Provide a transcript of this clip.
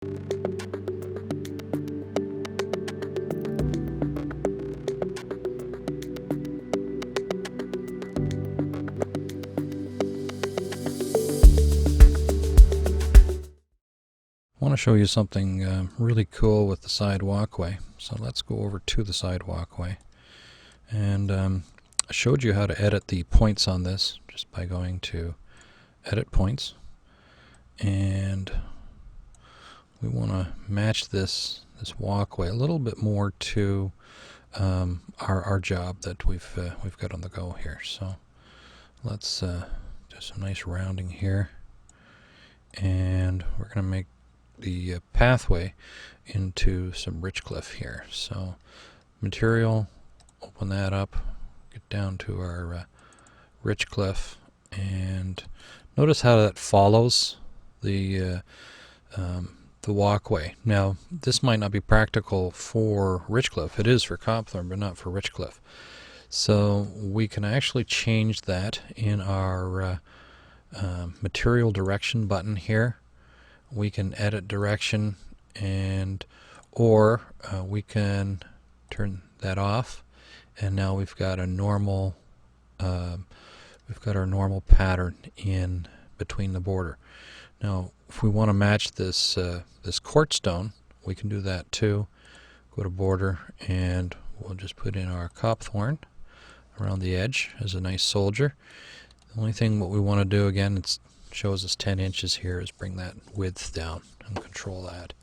I want to show you something really cool with the side walkway. So let's go over to the side walkway. And I showed you how to edit the points on this just by going to Edit Points. And we want to match this walkway a little bit more to our job that we've got on the go here. So let's do some nice rounding here. And we're going to make the pathway into some ridge-cliff here. So material, open that up, get down to our ridge-cliff, and notice how that follows the walkway. Now this might not be practical for ridge-cliff. It is for Copthorne, but not for ridge-cliff. So we can actually change that in our material direction button here. We can edit direction, and or we can turn that off, and now we've got a normal our normal pattern in between the border. Now if we want to match this this quartz stone, we can do that too. Go to border, and we'll just put in our Copthorne around the edge as a nice soldier. The only thing what we want to do, again, it shows us 10 inches here, is bring that width down and control that.